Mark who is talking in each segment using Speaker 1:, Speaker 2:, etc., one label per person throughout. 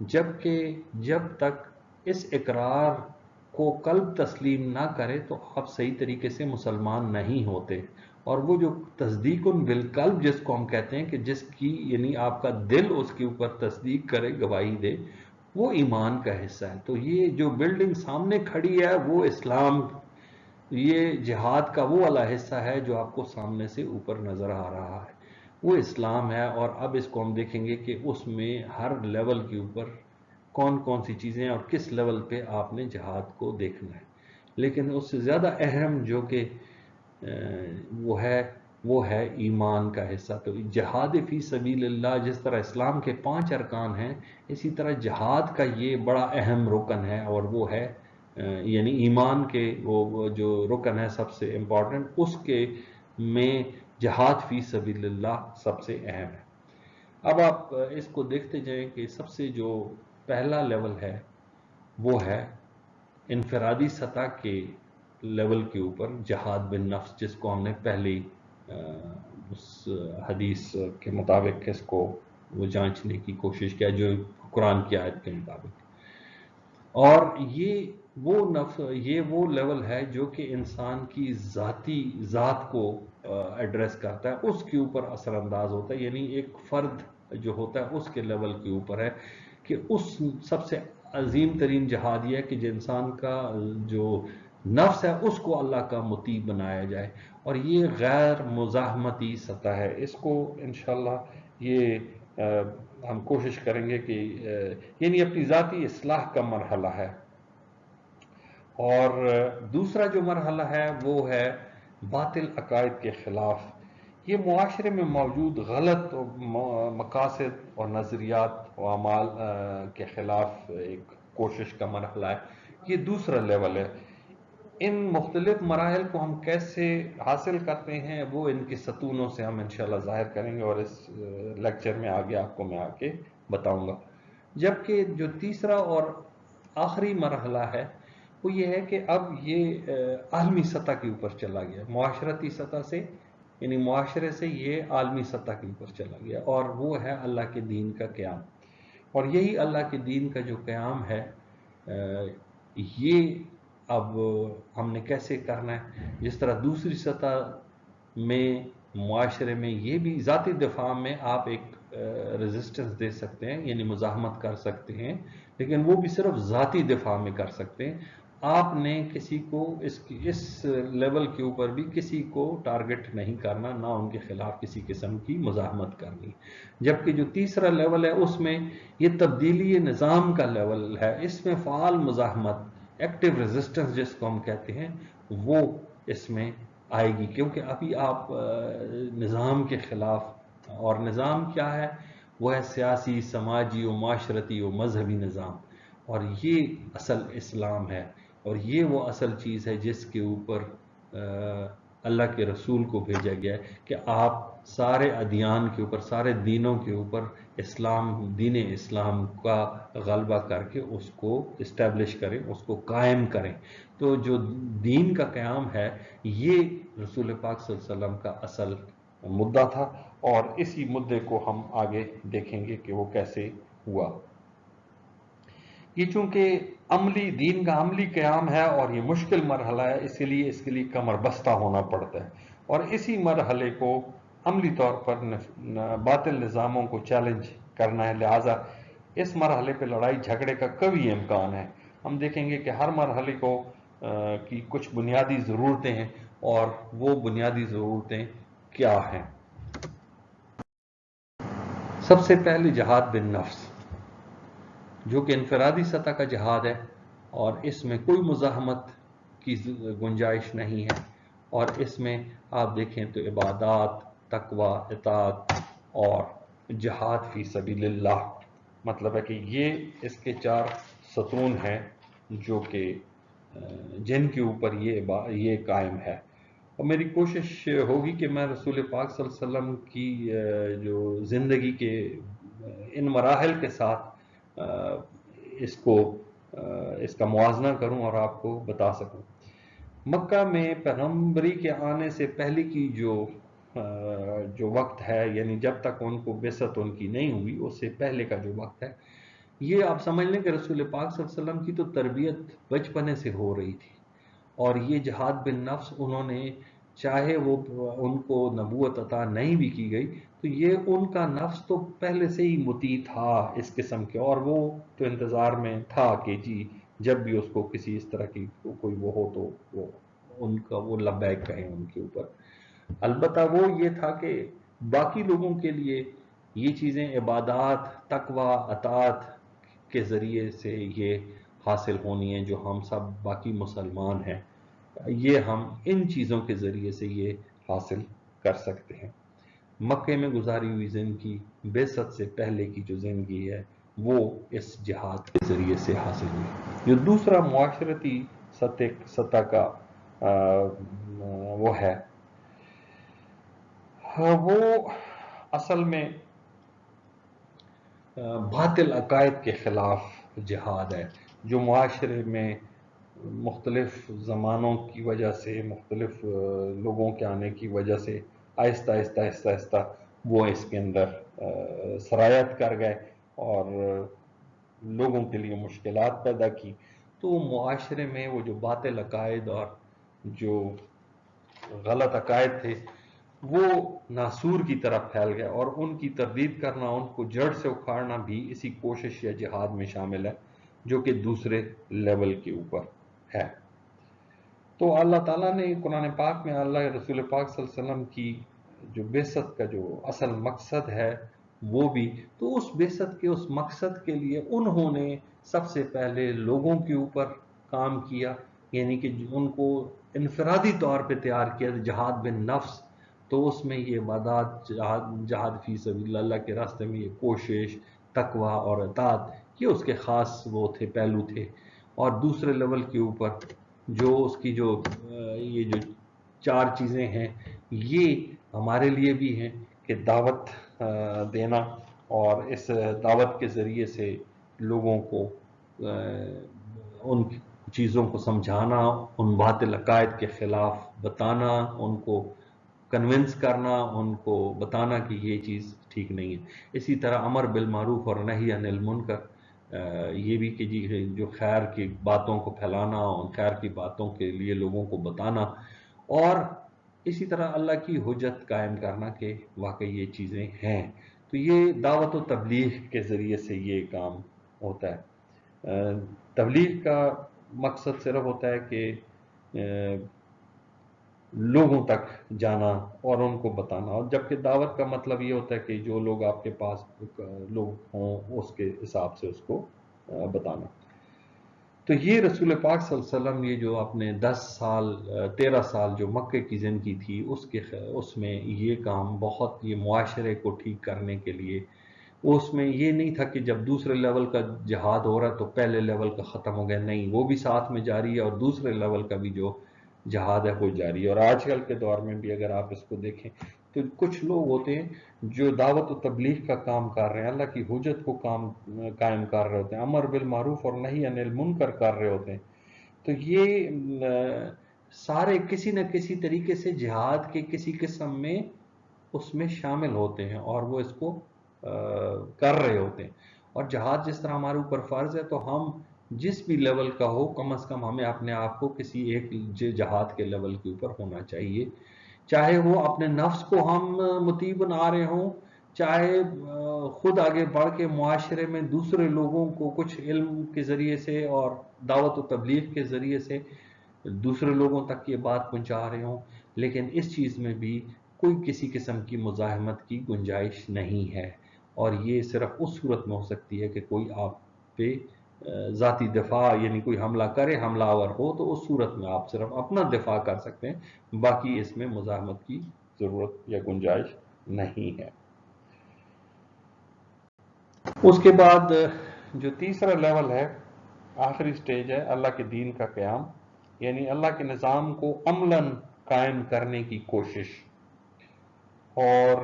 Speaker 1: جبکہ جب تک اس اقرار کو قلب تسلیم نہ کرے تو آپ صحیح طریقے سے مسلمان نہیں ہوتے۔ اور وہ جو تصدیق بالقلب جس کو ہم کہتے ہیں کہ جس کی یعنی آپ کا دل اس کے اوپر تصدیق کرے، گواہی دے، وہ ایمان کا حصہ ہے۔ تو یہ جو بلڈنگ سامنے کھڑی ہے وہ اسلام، یہ جہاد کا وہ والا حصہ ہے جو آپ کو سامنے سے اوپر نظر آ رہا ہے، وہ اسلام ہے۔ اور اب اس کو ہم دیکھیں گے کہ اس میں ہر لیول کے اوپر کون کون سی چیزیں ہیں اور کس لیول پہ آپ نے جہاد کو دیکھنا ہے۔ لیکن اس سے زیادہ اہم جو کہ وہ ہے ایمان کا حصہ۔ تو جہاد فی سبیل اللہ جس طرح اسلام کے 5 ارکان ہیں، اسی طرح جہاد کا یہ بڑا اہم رکن ہے، اور وہ ہے یعنی ایمان کے وہ جو رکن ہے سب سے امپورٹنٹ، اس کے میں جہاد فی سبیل اللہ سب سے اہم ہے۔ اب آپ اس کو دیکھتے جائیں کہ سب سے جو پہلا لیول ہے وہ ہے انفرادی سطح کے لیول کے اوپر جہاد بن نفس، جس کو ہم نے پہلی اس حدیث کے مطابق اس کو وہ جانچنے کی کوشش کیا جو قرآن کی آیت کے مطابق۔ اور یہ وہ لیول ہے جو کہ انسان کی ذات کو ایڈریس کرتا ہے، اس کے اوپر اثر انداز ہوتا ہے، یعنی ایک فرد جو ہوتا ہے اس کے لیول کے اوپر ہے کہ اس سب سے عظیم ترین جہاد یہ ہے کہ جو انسان کا جو نفس ہے اس کو اللہ کا مطیع بنایا جائے، اور یہ غیر مزاحمتی سطح ہے۔ اس کو انشاءاللہ یہ ہم کوشش کریں گے کہ یعنی اپنی ذاتی اصلاح کا مرحلہ ہے۔ اور دوسرا جو مرحلہ ہے وہ ہے باطل عقائد کے خلاف، یہ معاشرے میں موجود غلط مقاصد اور نظریات و اعمال کے خلاف ایک کوشش کا مرحلہ ہے، یہ دوسرا لیول ہے۔ ان مختلف مراحل کو ہم کیسے حاصل کرتے ہیں وہ ان کے ستونوں سے ہم انشاءاللہ ظاہر کریں گے، اور اس لیکچر میں آگے آپ کو میں آگے بتاؤں گا۔ جبکہ جو تیسرا اور آخری مرحلہ ہے وہ یہ ہے کہ اب یہ عالمی سطح کے اوپر چلا گیا، معاشرتی سطح سے یعنی معاشرے سے یہ عالمی سطح کے اوپر چلا گیا، اور وہ ہے اللہ کے دین کا قیام۔ اور یہی اللہ کے دین کا جو قیام ہے یہ اب ہم نے کیسے کرنا ہے، جس طرح دوسری سطح میں معاشرے میں یہ بھی ذاتی دفاع میں آپ ایک ریزسٹنس دے سکتے ہیں، یعنی مزاحمت کر سکتے ہیں، لیکن وہ بھی صرف ذاتی دفاع میں کر سکتے ہیں۔ آپ نے کسی کو اس لیول کے اوپر بھی کسی کو ٹارگٹ نہیں کرنا، نہ ان کے خلاف کسی قسم کی مزاحمت کرنی۔ جبکہ جو تیسرا لیول ہے اس میں یہ تبدیلی نظام کا لیول ہے، اس میں فعال مزاحمت، ایکٹیو ریزسٹنس جس کو ہم کہتے ہیں، وہ اس میں آئے گی، کیونکہ ابھی آپ نظام کے خلاف، اور نظام کیا ہے؟ وہ ہے سیاسی، سماجی و معاشرتی و مذہبی نظام، اور یہ اصل اسلام ہے، اور یہ وہ اصل چیز ہے جس کے اوپر اللہ کے رسول کو بھیجا گیا ہے کہ آپ سارے ادیان کے اوپر، سارے دینوں کے اوپر دین اسلام کا غلبہ کر کے اس کو اسٹیبلش کریں، اس کو قائم کریں۔ تو جو دین کا قیام ہے یہ رسول پاک صلی اللہ علیہ وسلم کا اصل مدعا تھا، اور اسی مدعے کو ہم آگے دیکھیں گے کہ وہ کیسے ہوا۔ یہ چونکہ دین کا عملی قیام ہے اور یہ مشکل مرحلہ ہے، اس کے لیے کمر بستہ ہونا پڑتا ہے، اور اسی مرحلے کو عملی طور پر باطل نظاموں کو چیلنج کرنا ہے۔ لہٰذا اس مرحلے پہ لڑائی جھگڑے کا قوی امکان ہے۔ ہم دیکھیں گے کہ ہر مرحلے کی کچھ بنیادی ضرورتیں ہیں، اور وہ بنیادی ضرورتیں کیا ہیں؟ سب سے پہلے جہاد بن نفس، جو کہ انفرادی سطح کا جہاد ہے، اور اس میں کوئی مزاحمت کی گنجائش نہیں ہے، اور اس میں آپ دیکھیں تو عبادات، تقوی، اطاعت اور جہاد فی سبیل اللہ، مطلب ہے کہ یہ اس کے 4 ستون ہیں جو کہ جن کے اوپر یہ قائم ہے۔ اور میری کوشش ہوگی کہ میں رسول پاک صلی اللہ علیہ وسلم کی جو زندگی کے ان مراحل کے ساتھ اس کا موازنہ کروں اور آپ کو بتا سکوں۔ مکہ میں پیغمبری کے آنے سے پہلے کی جو وقت ہے، یعنی جب تک ان کو بعثت ان کی نہیں ہوئی، اس سے پہلے کا جو وقت ہے، یہ آپ سمجھ لیں کہ رسول پاک صلی اللہ علیہ وسلم کی تو تربیت بچپنے سے ہو رہی تھی، اور یہ جہاد بن نفس انہوں نے، چاہے وہ ان کو نبوت عطا نہیں بھی کی گئی، تو یہ ان کا نفس تو پہلے سے ہی مطیع تھا اس قسم کے، اور وہ تو انتظار میں تھا کہ جی جب بھی اس کو کسی اس طرح کی کوئی وہ ہو تو وہ ان کا وہ لبیک کہیں ان کے اوپر۔ البتہ وہ یہ تھا کہ باقی لوگوں کے لیے یہ چیزیں عبادات، تقوی، اطاعت کے ذریعے سے یہ حاصل ہونی ہیں، جو ہم سب باقی مسلمان ہیں، یہ ہم ان چیزوں کے ذریعے سے یہ حاصل کر سکتے ہیں۔ مکے میں گزاری ہوئی زندگی، بعثت سے پہلے کی جو زندگی ہے، وہ اس جہاد کے ذریعے سے حاصل ہوئی۔ جو دوسرا معاشرتی سطح کا وہ ہے، وہ اصل میں باطل عقائد کے خلاف جہاد ہے، جو معاشرے میں مختلف زمانوں کی وجہ سے، مختلف لوگوں کے آنے کی وجہ سے آہستہ آہستہ آہستہ آہستہ وہ اس کے اندر سرایت کر گئے اور لوگوں کے لیے مشکلات پیدا کی۔ تو معاشرے میں وہ جو باطل عقائد اور جو غلط عقائد تھے، وہ ناسور کی طرف پھیل گئے، اور ان کی تردید کرنا، ان کو جڑ سے اکھاڑنا بھی اسی کوشش یا جہاد میں شامل ہے، جو کہ دوسرے لیول کے اوپر ہے۔ تو اللہ تعالیٰ نے قرآن پاک میں اللہ رسول پاک صلی اللہ علیہ وسلم کی جو بعثت کا جو اصل مقصد ہے، وہ بھی تو اس بعثت کے اس مقصد کے لیے انہوں نے سب سے پہلے لوگوں کے اوپر کام کیا، یعنی کہ ان کو انفرادی طور پہ تیار کیا جہاد بن نفس۔ تو اس میں یہ عبادات، جہاد فی سبیل اللہ کے راستے میں یہ کوشش، تقوی اور اطاعت، یہ اس کے خاص وہ تھے، پہلو تھے۔ اور دوسرے لیول کے اوپر جو اس کی جو یہ جو چار چیزیں ہیں، یہ ہمارے لیے بھی ہیں کہ دعوت دینا، اور اس دعوت کے ذریعے سے لوگوں کو ان چیزوں کو سمجھانا، ان باطل عقائد کے خلاف بتانا، ان کو کنونس کرنا، ان کو بتانا کہ یہ چیز ٹھیک نہیں ہے۔ اسی طرح امر بالمعروف اور نہی عن المنکر، یہ بھی کہ جی جو خیر کی باتوں کو پھیلانا، ان خیر کی باتوں کے لیے لوگوں کو بتانا، اور اسی طرح اللہ کی حجت قائم کرنا کہ واقعی یہ چیزیں ہیں۔ تو یہ دعوت و تبلیغ کے ذریعے سے یہ کام ہوتا ہے۔ تبلیغ کا مقصد صرف ہوتا ہے کہ لوگوں تک جانا اور ان کو بتانا، اور جبکہ دعوت کا مطلب یہ ہوتا ہے کہ جو لوگ آپ کے پاس لوگ ہوں اس کے حساب سے اس کو بتانا۔ تو یہ رسول پاک صلی اللہ علیہ وسلم، یہ جو اپنے 13 سال جو مکے کی زندگی تھی، اس میں یہ کام بہت، یہ معاشرے کو ٹھیک کرنے کے لیے، اس میں یہ نہیں تھا کہ جب دوسرے لیول کا جہاد ہو رہا ہے تو پہلے لیول کا ختم ہو گیا، نہیں، وہ بھی ساتھ میں جاری ہے، اور دوسرے لیول کا بھی جو جہاد ہے وہ جاری ہے۔ اور آج کل کے دور میں بھی اگر آپ اس کو دیکھیں تو کچھ لوگ ہوتے ہیں جو دعوت و تبلیغ کا کام کر رہے ہیں، اللہ کی حجت کو قائم کر رہے ہوتے ہیں، امر بالمعروف اور نہی عن المنکر کر رہے ہوتے ہیں، تو یہ سارے کسی نہ کسی طریقے سے جہاد کے کسی قسم میں اس میں شامل ہوتے ہیں، اور وہ اس کو کر رہے ہوتے ہیں۔ اور جہاد جس طرح ہمارے اوپر فرض ہے، تو ہم جس بھی لیول کا ہو، کم از کم ہمیں اپنے آپ کو کسی ایک جہاد کے لیول کے اوپر ہونا چاہیے، چاہے وہ اپنے نفس کو ہم مطیع بنا رہے ہوں، چاہے خود آگے بڑھ کے معاشرے میں دوسرے لوگوں کو کچھ علم کے ذریعے سے اور دعوت و تبلیغ کے ذریعے سے دوسرے لوگوں تک یہ بات پہنچا رہے ہوں، لیکن اس چیز میں بھی کوئی کسی قسم کی مزاحمت کی گنجائش نہیں ہے۔ اور یہ صرف اس صورت میں ہو سکتی ہے کہ کوئی آپ پہ ذاتی دفاع، یعنی کوئی حملہ کرے، حملہ آور ہو، تو اس صورت میں آپ صرف اپنا دفاع کر سکتے ہیں، باقی اس میں مزاحمت کی ضرورت یا گنجائش نہیں ہے۔ اس کے بعد جو تیسرا لیول ہے، آخری سٹیج ہے اللہ کے دین کا قیام، یعنی اللہ کے نظام کو عملاً قائم کرنے کی کوشش۔ اور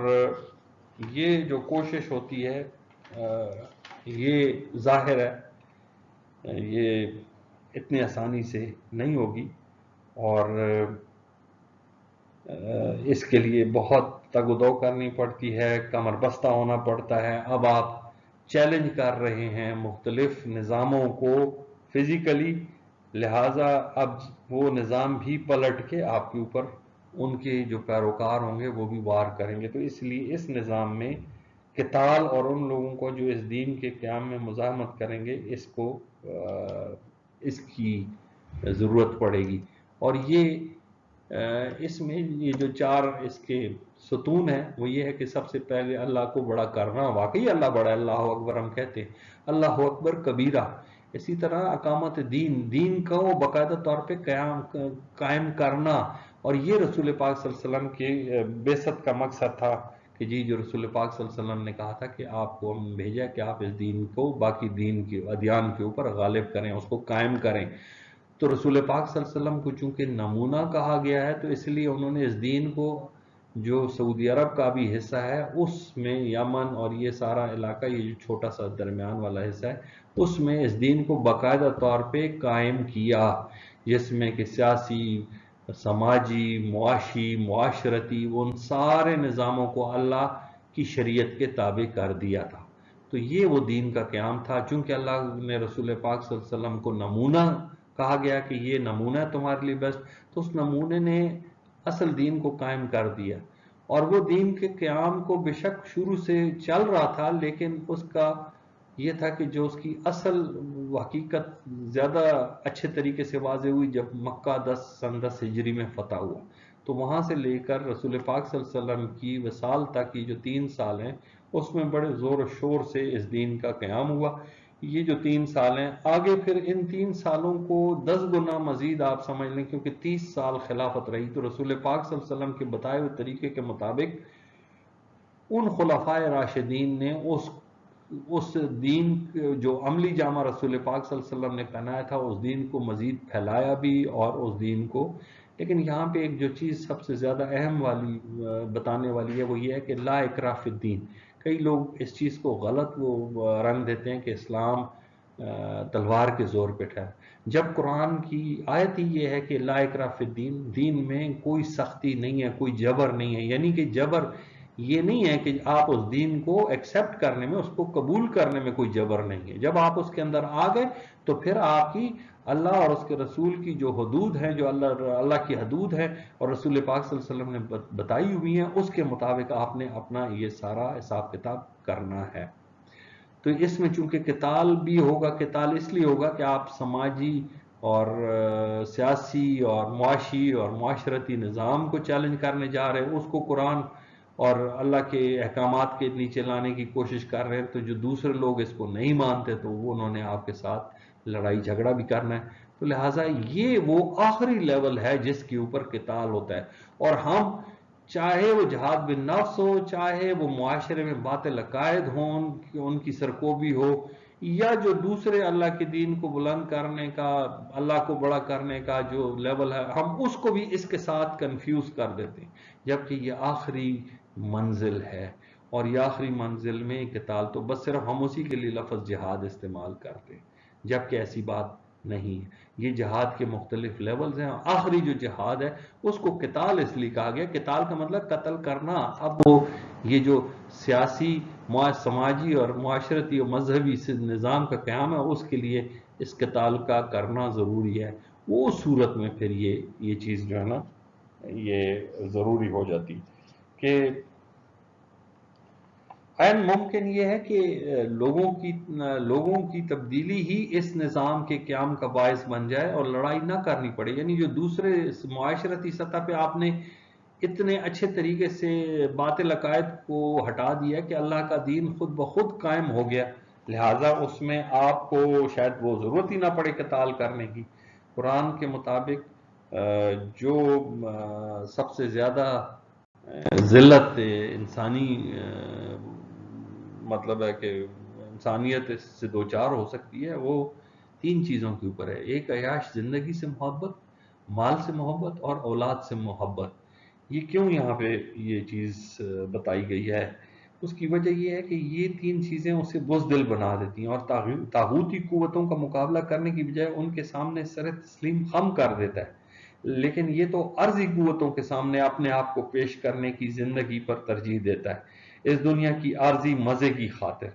Speaker 1: یہ جو کوشش ہوتی ہے، یہ ظاہر ہے یہ اتنی آسانی سے نہیں ہوگی، اور اس کے لیے بہت تگ و دو کرنی پڑتی ہے، کمر بستہ ہونا پڑتا ہے۔ اب آپ چیلنج کر رہے ہیں مختلف نظاموں کو فزیکلی، لہٰذا اب وہ نظام بھی پلٹ کے آپ کے اوپر ان کے جو پیروکار ہوں گے وہ بھی وار کریں گے۔ تو اس لیے اس نظام میں قتال اور ان لوگوں کو جو اس دین کے قیام میں مزاحمت کریں گے اس کی ضرورت پڑے گی۔ اور اس میں یہ جو 4 اس کے ستون ہیں وہ یہ ہے کہ سب سے پہلے اللہ کو بڑا کرنا، واقعی اللہ بڑا ہے، اللہ اکبر ہم کہتے ہیں، اللہ اکبر کبیرہ۔ اسی طرح اقامت دین کو باقاعدہ طور پہ قائم کرنا، اور یہ رسول پاک صلی اللہ علیہ وسلم کے بعثت کا مقصد تھا کہ جو رسول پاک صلی اللہ علیہ وسلم نے کہا تھا کہ آپ کو ہم بھیجا کہ آپ اس دین کو باقی دین کے ادیان کے اوپر غالب کریں، اس کو قائم کریں۔ تو رسول پاک صلی اللہ علیہ وسلم کو چونکہ نمونہ کہا گیا ہے تو اس لیے انہوں نے اس دین کو، جو سعودی عرب کا بھی حصہ ہے اس میں، یمن اور یہ سارا علاقہ، یہ جو چھوٹا سا درمیان والا حصہ ہے، اس میں اس دین کو باقاعدہ طور پہ قائم کیا، جس میں کہ سیاسی، سماجی، معاشی، معاشرتی، ان سارے نظاموں کو اللہ کی شریعت کے تابع کر دیا تھا۔ تو یہ وہ دین کا قیام تھا۔ چونکہ اللہ نے رسول پاک صلی اللہ علیہ وسلم کو نمونہ کہا گیا کہ یہ نمونہ ہے تمہارے لیے بیسٹ، تو اس نمونے نے اصل دین کو قائم کر دیا۔ اور وہ دین کے قیام کو بے شک شروع سے چل رہا تھا، لیکن اس کا یہ تھا کہ جو اس کی اصل حقیقت زیادہ اچھے طریقے سے واضح ہوئی جب مکہ سن 10 ہجری میں فتح ہوا۔ تو وہاں سے لے کر رسول پاک صلی اللہ علیہ وسلم کی وصال تک کی جو 3 سال ہیں اس میں بڑے زور و شور سے اس دین کا قیام ہوا۔ یہ جو 3 سال ہیں، آگے پھر ان 3 سالوں کو 10 گنا مزید آپ سمجھ لیں، کیونکہ 30 سال خلافت رہی، تو رسول پاک صلی اللہ علیہ وسلم کے بتائے ہوئے طریقے کے مطابق ان خلفائے راشدین نے اس دین جو عملی جامہ رسول پاک صلی اللہ علیہ وسلم نے پہنایا تھا اس دین کو مزید پھیلایا بھی، اور اس دین کو، لیکن یہاں پہ ایک جو چیز سب سے زیادہ اہم والی بتانے والی ہے وہ یہ ہے کہ لا اکراہ فی الدین۔ کئی لوگ اس چیز کو غلط وہ رنگ دیتے ہیں کہ اسلام تلوار کے زور پہ ٹھہرا، جب قرآن کی آیت ہی یہ ہے کہ لا اکراہ فی الدین، دین میں کوئی سختی نہیں ہے، کوئی جبر نہیں ہے۔ یعنی کہ جبر یہ نہیں ہے کہ آپ اس دین کو ایکسپٹ کرنے میں، اس کو قبول کرنے میں کوئی جبر نہیں ہے۔ جب آپ اس کے اندر آ گئے تو پھر آپ کی اللہ اور اس کے رسول کی جو حدود ہیں، جو اللہ کی حدود ہے اور رسول پاک صلی اللہ علیہ وسلم نے بتائی ہوئی ہیں، اس کے مطابق آپ نے اپنا یہ سارا حساب کتاب کرنا ہے۔ تو اس میں چونکہ قتال بھی ہوگا، قتال اس لیے ہوگا کہ آپ سماجی اور سیاسی اور معاشی اور معاشرتی نظام کو چیلنج کرنے جا رہے ہیں، اس کو قرآن اور اللہ کے احکامات کے نیچے لانے کی کوشش کر رہے ہیں، تو جو دوسرے لوگ اس کو نہیں مانتے تو انہوں نے آپ کے ساتھ لڑائی جھگڑا بھی کرنا ہے۔ تو لہٰذا یہ وہ آخری لیول ہے جس کے اوپر قتال ہوتا ہے، اور ہم چاہے وہ جہاد بن نفس ہو، چاہے وہ معاشرے میں باطل عقائد ہوں، ان کی سرکوبی ہو، یا جو دوسرے اللہ کے دین کو بلند کرنے کا، اللہ کو بڑا کرنے کا جو لیول ہے، ہم اس کو بھی اس کے ساتھ کنفیوز کر دیتے ہیں، جبکہ یہ آخری منزل ہے، اور یہ آخری منزل میں قتال تو بس صرف ہم اسی کے لیے لفظ جہاد استعمال کرتے ہیں، جبکہ ایسی بات نہیں ہے۔ یہ جہاد کے مختلف لیولز ہیں، آخری جو جہاد ہے اس کو قتال اس لیے کہا گیا، قتال کا مطلب قتل کرنا۔ اب وہ یہ جو سیاسی، سماجی اور معاشرتی اور مذہبی نظام کا قیام ہے، اس کے لیے اس قتال کا کرنا ضروری ہے۔ وہ صورت میں پھر یہ چیز جو ہے نا یہ ضروری ہو جاتی کہ عین ممکن یہ ہے کہ لوگوں کی تبدیلی ہی اس نظام کے قیام کا باعث بن جائے اور لڑائی نہ کرنی پڑے۔ یعنی جو دوسرے معاشرتی سطح پہ آپ نے اتنے اچھے طریقے سے باطل عقائد کو ہٹا دیا کہ اللہ کا دین خود بخود قائم ہو گیا، لہٰذا اس میں آپ کو شاید وہ ضرورت ہی نہ پڑے قتال کرنے کی۔ قرآن کے مطابق جو سب سے زیادہ ذلت انسانی مطلب ہے کہ انسانیت اس سے دوچار ہو سکتی ہے، وہ 3 چیزوں کے اوپر ہے۔ ایک عیاش زندگی سے محبت، مال سے محبت اور اولاد سے محبت۔ یہ کیوں یہاں پہ یہ چیز بتائی گئی ہے؟ اس کی وجہ یہ ہے کہ یہ 3 چیزیں اسے بزدل بنا دیتی ہیں اور طاغوتی قوتوں کا مقابلہ کرنے کی بجائے ان کے سامنے سر تسلیم خم کر دیتا ہے، لیکن یہ تو عرضی قوتوں کے سامنے اپنے آپ کو پیش کرنے کی زندگی پر ترجیح دیتا ہے، اس دنیا کی عارضی مزے کی خاطر۔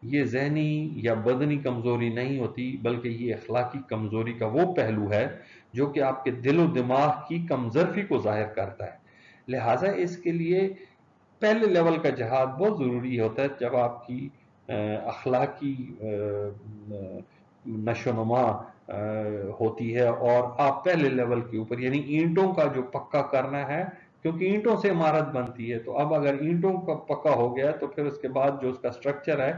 Speaker 1: یہ ذہنی یا بدنی کمزوری نہیں ہوتی، بلکہ یہ اخلاقی کمزوری کا وہ پہلو ہے جو کہ آپ کے دل و دماغ کی کمزرفی کو ظاہر کرتا ہے۔ لہٰذا اس کے لیے پہلے لیول کا جہاد بہت ضروری ہوتا ہے، جب آپ کی اخلاقی نشو و نما ہوتی ہے اور آپ پہلے لیول کے اوپر، یعنی اینٹوں کا جو پکا کرنا ہے، کیونکہ اینٹوں سے عمارت بنتی ہے، تو اب اگر اینٹوں کا پکا ہو گیا تو پھر اس کے بعد جو اس کا سٹرکچر ہے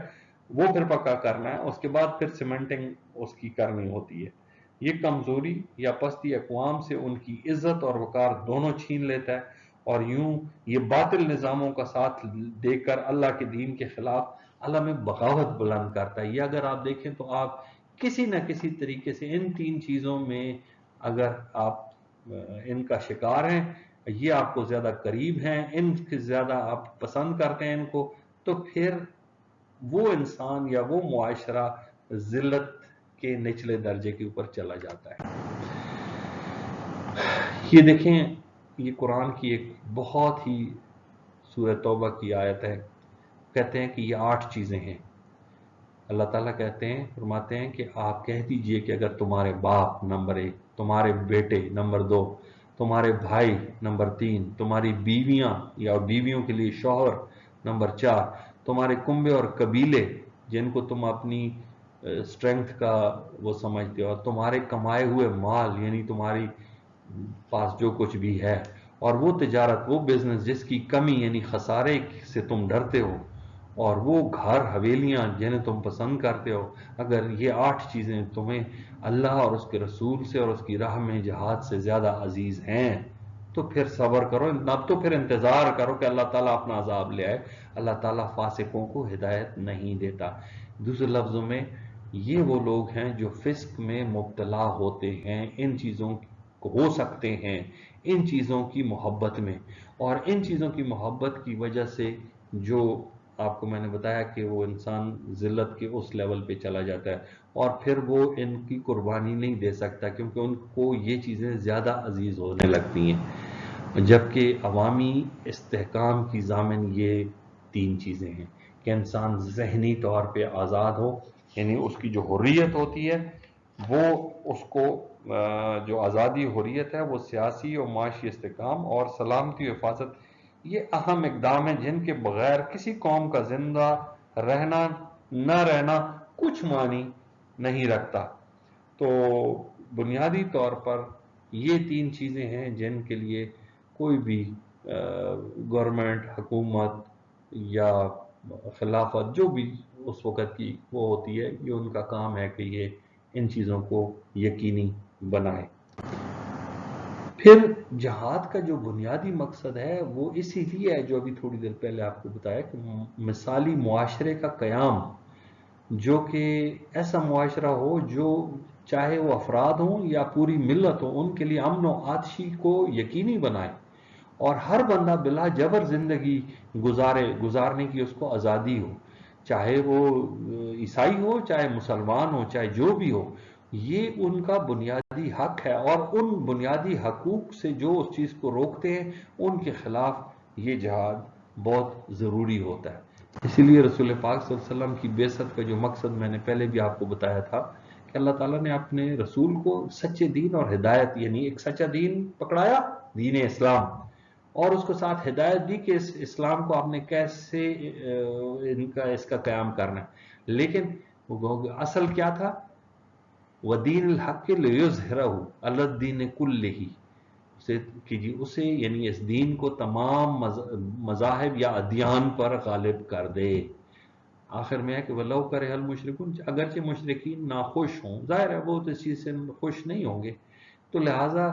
Speaker 1: وہ پھر پکا کرنا ہے، اس کے بعد پھر سیمنٹنگ اس کی کرنی ہوتی ہے۔ یہ کمزوری یا پستی اقوام سے ان کی عزت اور وقار دونوں چھین لیتا ہے، اور یوں یہ باطل نظاموں کا ساتھ دے کر اللہ کے دین کے خلاف اللہ میں بغاوت بلند کرتا ہے۔ یہ اگر آپ دیکھیں تو آپ کسی نہ کسی طریقے سے ان تین چیزوں میں اگر آپ ان کا شکار ہیں، یہ آپ کو زیادہ قریب ہیں، ان سے زیادہ آپ پسند کرتے ہیں ان کو، تو پھر وہ انسان یا وہ معاشرہ ذلت کے نچلے درجے کے اوپر چلا جاتا ہے۔ یہ دیکھیں، یہ قرآن کی ایک بہت ہی سورہ توبہ کی آیت ہے، کہتے ہیں کہ یہ 8 چیزیں ہیں۔ اللہ تعالیٰ کہتے ہیں، فرماتے ہیں کہ آپ کہہ دیجئے کہ اگر تمہارے باپ نمبر 1، تمہارے بیٹے نمبر 2، تمہارے بھائی نمبر 3، تمہاری بیویاں یا بیویوں کے لیے شوہر نمبر 4، تمہارے کنبے اور قبیلے جن کو تم اپنی اسٹرینگتھ کا وہ سمجھتے ہو، تمہارے کمائے ہوئے مال یعنی تمہاری پاس جو کچھ بھی ہے، اور وہ تجارت، وہ بزنس جس کی کمی یعنی خسارے سے تم ڈرتے ہو، اور وہ گھر حویلیاں جنہیں تم پسند کرتے ہو، اگر یہ 8 چیزیں تمہیں اللہ اور اس کے رسول سے اور اس کی راہ میں جہاد سے زیادہ عزیز ہیں تو پھر صبر کرو، اب تو پھر انتظار کرو کہ اللہ تعالیٰ اپنا عذاب لے آئے۔ اللہ تعالیٰ فاسقوں کو ہدایت نہیں دیتا۔ دوسرے لفظوں میں یہ وہ لوگ ہیں جو فسق میں مبتلا ہوتے ہیں، ان چیزوں کو ہو سکتے ہیں ان چیزوں کی محبت میں، اور ان چیزوں کی محبت کی وجہ سے جو آپ کو میں نے بتایا کہ وہ انسان ذلت کے اس لیول پہ چلا جاتا ہے، اور پھر وہ ان کی قربانی نہیں دے سکتا کیونکہ ان کو یہ چیزیں زیادہ عزیز ہونے لگتی ہیں، جبکہ عوامی استحکام کی ضامن یہ 3 چیزیں ہیں کہ انسان ذہنی طور پہ آزاد ہو، یعنی اس کی جو حریت ہوتی ہے وہ اس کو جو آزادی حریت ہے وہ سیاسی اور معاشی استحکام اور سلامتی و حفاظت، یہ اہم اقدام ہیں جن کے بغیر کسی قوم کا زندہ رہنا نہ رہنا کچھ معنی نہیں رکھتا۔ تو بنیادی طور پر یہ 3 چیزیں ہیں جن کے لیے کوئی بھی گورنمنٹ، حکومت یا خلافت جو بھی اس وقت کی وہ ہوتی ہے، یہ ان کا کام ہے کہ یہ ان چیزوں کو یقینی بنائے۔ پھر جہاد کا جو بنیادی مقصد ہے وہ اسی لیے ہے جو ابھی تھوڑی دیر پہلے آپ کو بتایا کہ مثالی معاشرے کا قیام، جو کہ ایسا معاشرہ ہو جو چاہے وہ افراد ہوں یا پوری ملت ہو ان کے لیے امن و آتشی کو یقینی بنائے، اور ہر بندہ بلا جبر زندگی گزارنے کی اس کو آزادی ہو، چاہے وہ عیسائی ہو چاہے مسلمان ہو چاہے جو بھی ہو، یہ ان کا بنیادی حق ہے، اور ان بنیادی حقوق سے جو اس چیز کو روکتے ہیں ان کے خلاف یہ جہاد بہت ضروری ہوتا ہے۔ اسی لیے رسول پاک صلی اللہ علیہ وسلم کی بعثت کا جو مقصد میں نے پہلے بھی آپ کو بتایا تھا کہ اللہ تعالیٰ نے اپنے رسول کو سچے دین اور ہدایت، یعنی ایک سچا دین پکڑایا، دین اسلام، اور اس کو ساتھ ہدایت دی کہ اس اسلام کو آپ نے کیسے اس کا قیام کرنا ہے، لیکن اصل کیا تھا؟ وَدِينِ الْحَقِّ لِيُظْهِرَهُ عَلَى الدِّينِ كُلِّهِ، کہ جی اسے یعنی اس دین کو تمام مذاہب یا ادیان پر غالب کر دے۔ آخر میں ہے کہ وَلَوْ كَرِهَ الْمُشْرِكُونَ، اگرچہ مشرکین ناخوش ہوں، ظاہر ہے وہ تو اس چیز سے خوش نہیں ہوں گے، تو لہٰذا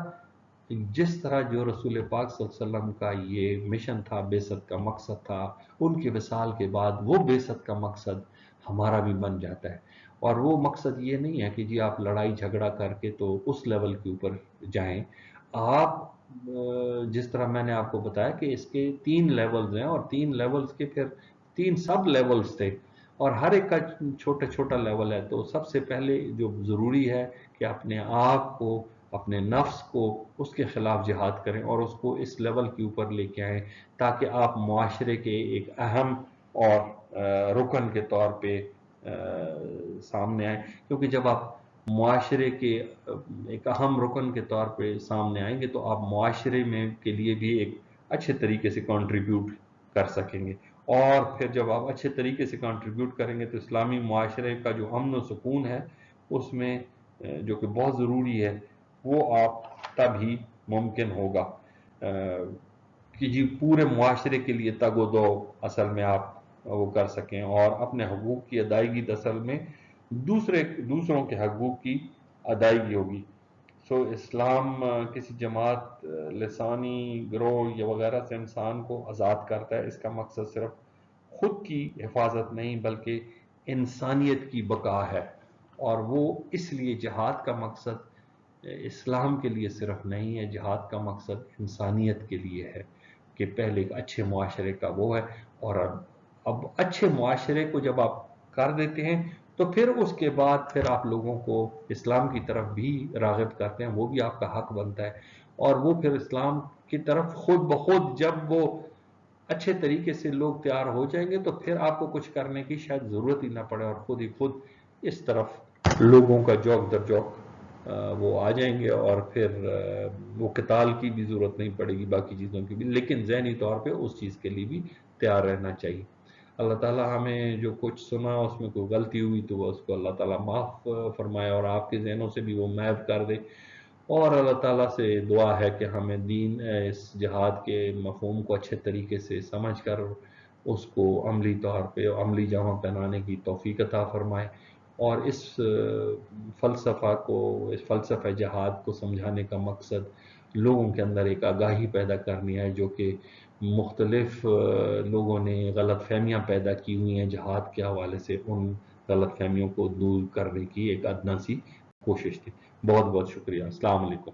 Speaker 1: جس طرح جو رسول پاک صلی اللہ علیہ وسلم کا یہ مشن تھا، بعثت کا مقصد تھا، ان کے وصال کے بعد وہ بعثت کا مقصد ہمارا بھی بن جاتا ہے، اور وہ مقصد یہ نہیں ہے کہ جی آپ لڑائی جھگڑا کر کے تو اس لیول کے اوپر جائیں، آپ جس طرح میں نے آپ کو بتایا کہ اس کے 3 لیولز ہیں، اور 3 لیولز کے پھر 3 سب لیولز تھے، اور ہر ایک کا چھوٹا چھوٹا لیول ہے۔ تو سب سے پہلے جو ضروری ہے کہ اپنے آپ کو، اپنے نفس کو اس کے خلاف جہاد کریں اور اس کو اس لیول کے اوپر لے کے آئیں تاکہ آپ معاشرے کے ایک اہم اور رکن کے طور پہ سامنے آئیں، کیونکہ جب آپ معاشرے کے ایک اہم رکن کے طور پہ سامنے آئیں گے تو آپ معاشرے میں کے لیے بھی ایک اچھے طریقے سے کنٹریبیوٹ کر سکیں گے، اور پھر جب آپ اچھے طریقے سے کنٹریبیوٹ کریں گے تو اسلامی معاشرے کا جو امن و سکون ہے اس میں جو کہ بہت ضروری ہے وہ آپ تب ہی ممکن ہوگا کہ جی پورے معاشرے کے لیے تگ و دو اصل میں آپ وہ کر سکیں، اور اپنے حقوق کی ادائیگی اصل میں دوسروں کے حقوق کی ادائیگی ہوگی۔ سو اسلام کسی جماعت، لسانی گروہ یا وغیرہ سے انسان کو آزاد کرتا ہے، اس کا مقصد صرف خود کی حفاظت نہیں بلکہ انسانیت کی بقا ہے، اور وہ اس لیے جہاد کا مقصد اسلام کے لیے صرف نہیں ہے، جہاد کا مقصد انسانیت کے لیے ہے کہ پہلے ایک اچھے معاشرے کا وہ ہے، اور اب اچھے معاشرے کو جب آپ کر دیتے ہیں تو پھر اس کے بعد پھر آپ لوگوں کو اسلام کی طرف بھی راغب کرتے ہیں، وہ بھی آپ کا حق بنتا ہے، اور وہ پھر اسلام کی طرف خود بخود جب وہ اچھے طریقے سے لوگ تیار ہو جائیں گے تو پھر آپ کو کچھ کرنے کی شاید ضرورت ہی نہ پڑے، اور خود ہی خود اس طرف لوگوں کا جوک در جوک وہ آ جائیں گے، اور پھر وہ قتال کی بھی ضرورت نہیں پڑے گی، باقی چیزوں کی بھی، لیکن ذہنی طور پہ اس چیز کے لیے بھی تیار رہنا چاہیے۔ اللہ تعالیٰ ہمیں جو کچھ سنا اس میں کوئی غلطی ہوئی تو وہ اس کو اللہ تعالیٰ معاف فرمائے، اور آپ کے ذہنوں سے بھی وہ محو کر دے، اور اللہ تعالیٰ سے دعا ہے کہ ہمیں دین اس جہاد کے مفہوم کو اچھے طریقے سے سمجھ کر اس کو عملی طور پہ عملی جامہ پہنانے کی توفیق عطا فرمائے، اور اس فلسفہ کو، اس فلسفہ جہاد کو سمجھانے کا مقصد لوگوں کے اندر ایک آگاہی پیدا کرنی ہے، جو کہ مختلف لوگوں نے غلط فہمیاں پیدا کی ہوئی ہیں جہاد کے حوالے سے، ان غلط فہمیوں کو دور کرنے کی ایک ادنا سی کوشش تھی۔ بہت بہت شکریہ، السلام علیکم۔